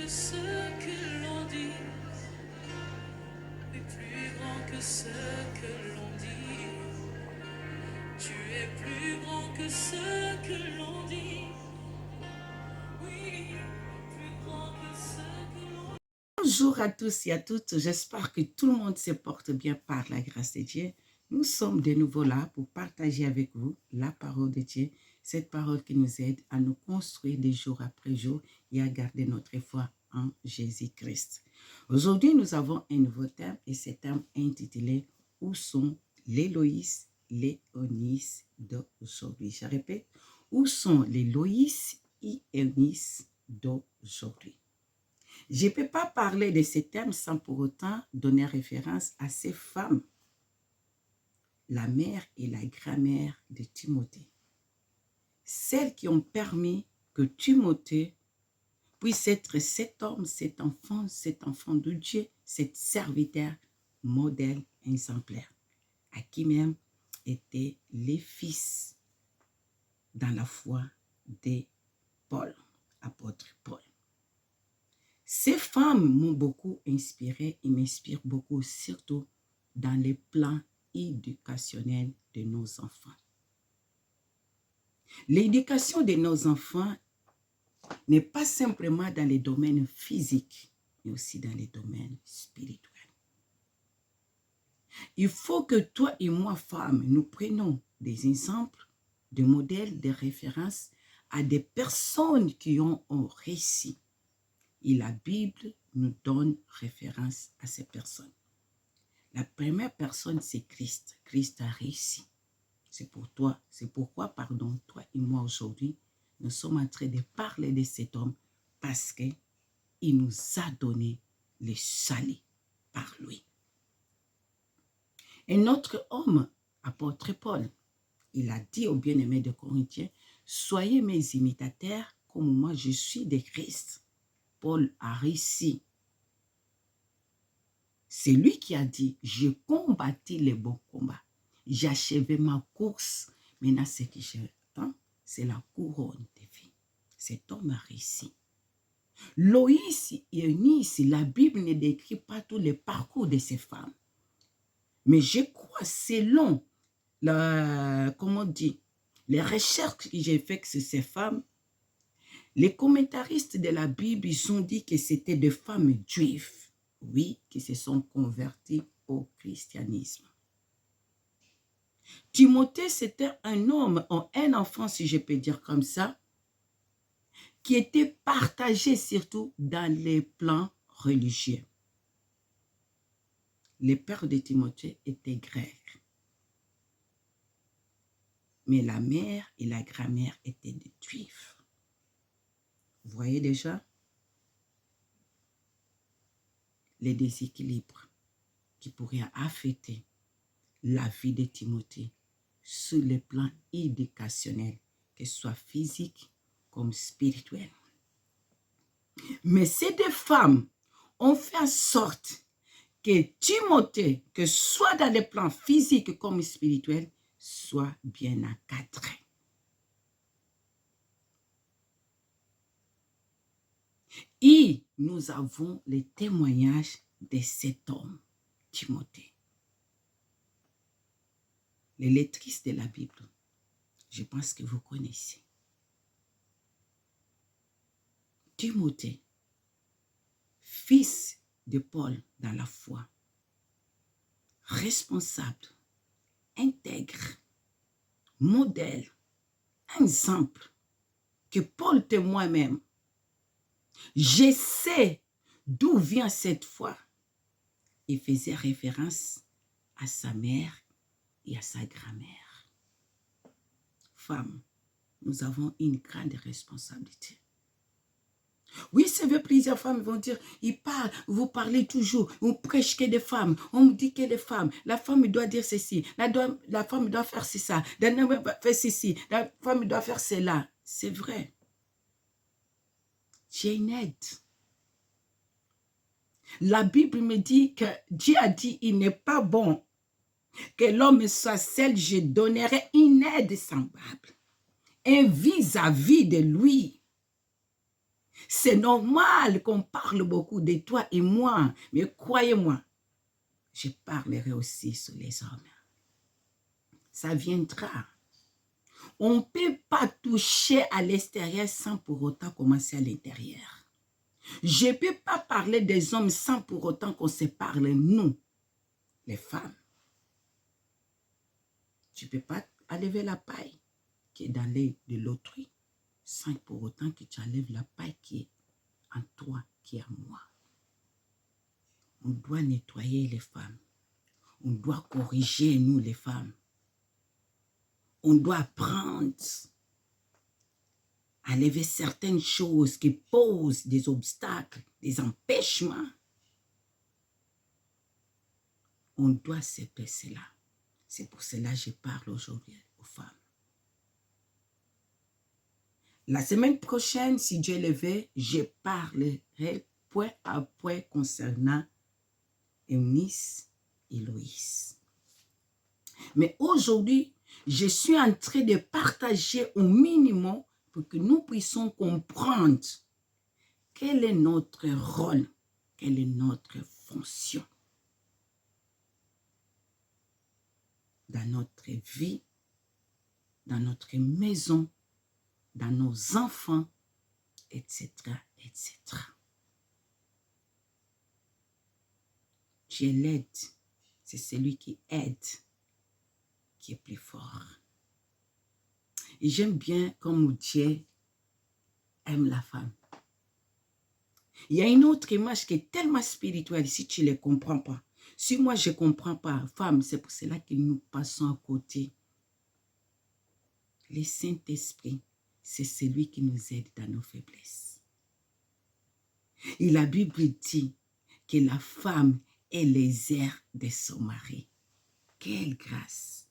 ce que l'on dit, et plus grand que ce que l'on dit. Tu es plus grand que ce que l'on dit. Oui, plus grand que ce que l'on dit. Bonjour à tous et à toutes. J'espère que tout le monde se porte bien par la grâce de Dieu. Nous sommes de nouveau là pour partager avec vous la parole de Dieu, cette parole qui nous aide à nous construire de jour après jour et à garder notre foi en Jésus-Christ. Aujourd'hui, nous avons un nouveau thème et ce thème est intitulé « Où sont les Loïs, les Eunice d'aujourd'hui ?» Je répète, où sont les Loïs et Eunice d'aujourd'hui? Je ne peux pas parler de ces thèmes sans pour autant donner référence à ces femmes, la mère et la grand-mère de Timothée. Celles qui ont permis que Timothée puisse être cet homme, cet enfant de Dieu, cet serviteur modèle exemplaire, à qui même étaient les fils dans la foi de Paul, apôtre Paul. Ces femmes m'ont beaucoup inspiré et m'inspirent beaucoup, surtout dans les plans éducationnels de nos enfants. L'éducation de nos enfants n'est pas simplement dans les domaines physiques, mais aussi dans les domaines spirituels. Il faut que toi et moi, femmes, nous prenions des exemples, des modèles, des références à des personnes qui ont réussi. Et la Bible nous donne référence à ces personnes. La première personne, c'est Christ. Christ a réussi. C'est pourquoi, toi et moi aujourd'hui, nous sommes en train de parler de cet homme parce qu'il nous a donné le salut par lui. Un autre homme, apôtre Paul, il a dit aux bien-aimés de Corinthiens, « Soyez mes imitateurs comme moi je suis de Christ. » Paul a réussi. C'est lui qui a dit, « J'ai combattu le bon combat. J'ai achevé ma course. Maintenant, ce que j'attends, c'est la couronne de vie. » Cet homme a réussi. Loïs et Eunice, la Bible ne décrit pas tous les parcours de ces femmes. Mais je crois, selon les recherches que j'ai faites sur ces femmes, les commentaristes de la Bible, ils ont dit que c'était des femmes juives, oui, qui se sont converties au christianisme. Timothée, c'était un homme, un enfant, si je peux dire comme ça, qui était partagé surtout dans les plans religieux. Les pères de Timothée étaient grecs. Mais la mère et la grand-mère étaient des juifs. Vous voyez déjà les déséquilibres qui pourraient affecter la vie de Timothée sur le plan éducationnel, que ce soit physique comme spirituel. Mais ces deux femmes ont fait en sorte que Timothée, que soit dans le plan physique comme spirituel, soit bien encadré. Et nous avons les témoignages de cet homme, Timothée. Les lectrices de la Bible, je pense que vous connaissez. Timothée, fils de Paul dans la foi, responsable, intègre, modèle, exemple, que Paul témoigne même. Je sais d'où vient cette foi. Il faisait référence à sa mère et à sa grand-mère. Femmes, nous avons une grande responsabilité. Oui, c'est vrai, plusieurs femmes vont dire, ils parlent, vous parlez toujours, on prêche que des femmes, on me dit que les femmes, la femme doit dire ceci, la femme doit faire ça, la femme doit faire ceci, la femme doit faire cela. C'est vrai. J'ai une aide. La Bible me dit que Dieu a dit, il n'est pas bon que l'homme soit seul, je donnerai une aide semblable, un vis-à-vis de lui. C'est normal qu'on parle beaucoup de toi et moi, mais croyez-moi, je parlerai aussi sur les hommes. Ça viendra. On ne peut pas toucher à l'extérieur sans pour autant commencer à l'intérieur. Je ne peux pas parler des hommes sans pour autant qu'on se parle, nous, les femmes. Tu ne peux pas enlever la paille qui est dans l'œil de l'autrui sans pour autant que tu enlèves la paille qui est en toi, qui est en moi. On doit nettoyer les femmes. On doit corriger, nous, les femmes. On doit apprendre à lever certaines choses qui posent des obstacles, des empêchements. On doit accepter cela. C'est pour cela que je parle aujourd'hui aux femmes. La semaine prochaine, si Dieu le veut, je parlerai point à point concernant Eunice et Loïs. Mais aujourd'hui, je suis en train de partager au minimum pour que nous puissions comprendre quel est notre rôle, quelle est notre fonction dans notre vie, dans notre maison, dans nos enfants, etc., etc. Dieu l'aide, c'est celui qui aide qui est plus fort. Et j'aime bien comme Dieu aime la femme. Il y a une autre image qui est tellement spirituelle si tu ne les comprends pas. Si moi je ne comprends pas, femme, c'est pour cela que nous passons à côté. Le Saint-Esprit, c'est celui qui nous aide dans nos faiblesses. Et la Bible dit que la femme est les airs de son mari. Quelle grâce,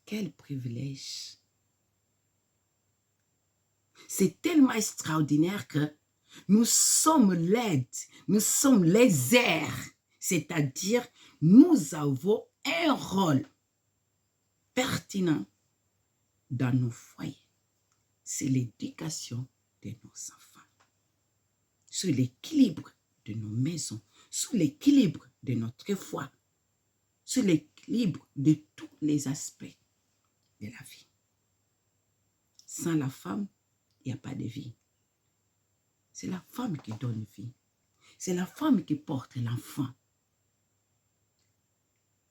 quel privilège. C'est tellement extraordinaire que nous sommes l'aide, nous sommes les airs, c'est-à-dire nous avons un rôle pertinent dans nos foyers. C'est l'éducation de nos enfants, sur l'équilibre de nos maisons, sur l'équilibre de notre foi, sur l'équilibre de tous les aspects de la vie. Sans la femme, il n'y a pas de vie. C'est la femme qui donne vie. C'est la femme qui porte l'enfant.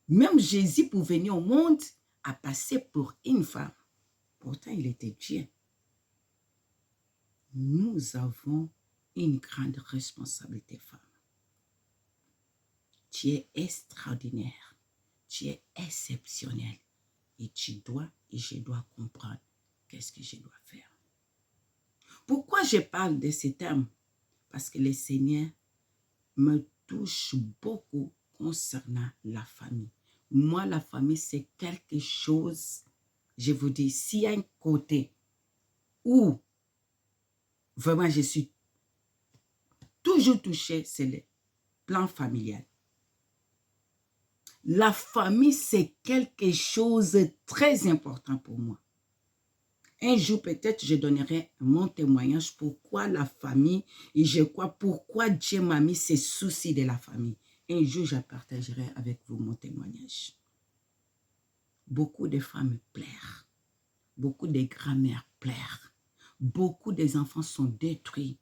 Même Jésus, pour venir au monde, a passé pour une femme. Pourtant, il était Dieu. Nous avons une grande responsabilité, femme. Tu es extraordinaire. Tu es exceptionnel. Et tu dois et je dois comprendre qu'est-ce que je dois faire. Pourquoi je parle de ce thème? Parce que le Seigneur me touche beaucoup concernant la famille. Moi, la famille, c'est quelque chose, je vous dis, s'il y a un côté où vraiment je suis toujours touchée, c'est le plan familial. La famille, c'est quelque chose de très important pour moi. Un jour, peut-être, je donnerai mon témoignage pourquoi la famille, et je crois pourquoi Dieu m'a mis ces soucis de la famille. Un jour, je partagerai avec vous mon témoignage. Beaucoup de femmes pleurent. Beaucoup de grand-mères pleurent. Beaucoup des enfants sont détruits.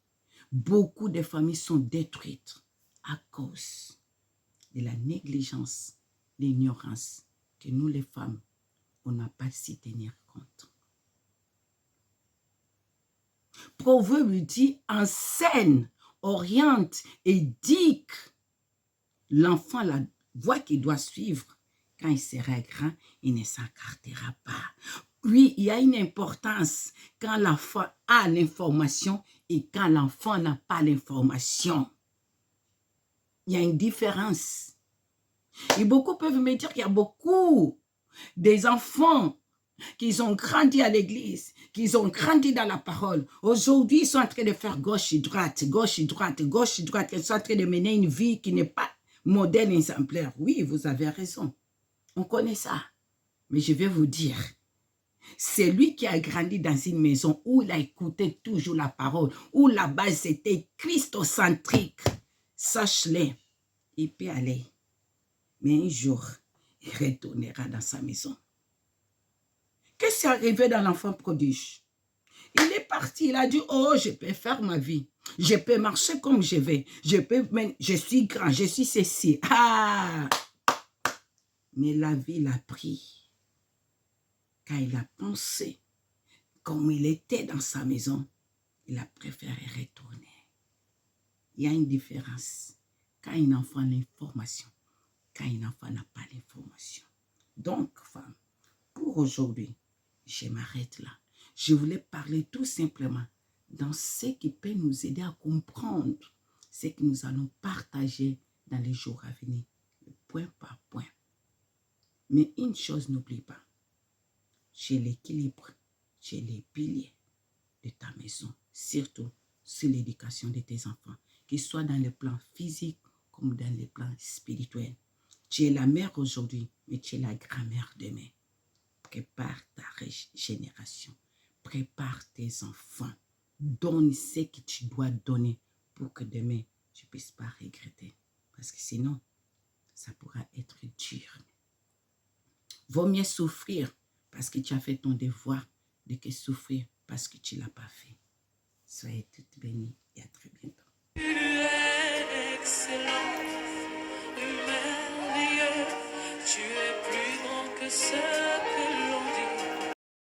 Beaucoup de familles sont détruites à cause de la négligence, l'ignorance que nous, les femmes, on n'a pas si tenir compte. Proverbe dit, enseigne, oriente, éduque l'enfant la voie qu'il doit suivre. Quand il sera grand, il ne s'écartera pas. Oui, il y a une importance quand l'enfant a l'information et quand l'enfant n'a pas l'information. Il y a une différence. Et beaucoup peuvent me dire qu'il y a beaucoup des enfants qui ont grandi à l'église, qui ont grandi dans la parole. Aujourd'hui, ils sont en train de faire gauche et droite, gauche et droite, gauche et droite. Ils sont en train de mener une vie qui n'est pas modèle exemplaire. Oui, vous avez raison. On connaît ça. Mais je vais vous dire, C'est lui qui a grandi dans une maison où il a écouté toujours la parole, où la base était christocentrique. Sache-le, il peut aller. Mais un jour, il retournera dans sa maison. Qu'est-ce qui est arrivé dans l'enfant prodige? Il est parti, il a dit, oh, je peux faire ma vie. Je peux marcher comme je vais. Je suis grand, je suis ceci. Ah! Mais la vie l'a pris. Quand il a pensé, comme il était dans sa maison, il a préféré retourner. Il y a une différence. Quand un enfant a l'information, quand un enfant n'a pas l'information. Donc, femme, pour aujourd'hui, je m'arrête là. Je voulais parler tout simplement dans ce qui peut nous aider à comprendre ce que nous allons partager dans les jours à venir, point par point. Mais une chose, n'oublie pas, c'est l'équilibre, c'est les piliers de ta maison, surtout sur l'éducation de tes enfants, qu'ils soient dans le plan physique comme dans le plan spirituel. Tu es la mère aujourd'hui, mais tu es la grand-mère demain. Prépare ta génération. Prépare tes enfants. Donne ce que tu dois donner pour que demain, tu ne puisses pas regretter. Parce que sinon, ça pourra être dur. Vaut mieux souffrir parce que tu as fait ton devoir de que souffrir parce que tu ne l'as pas fait. Soyez toutes bénies.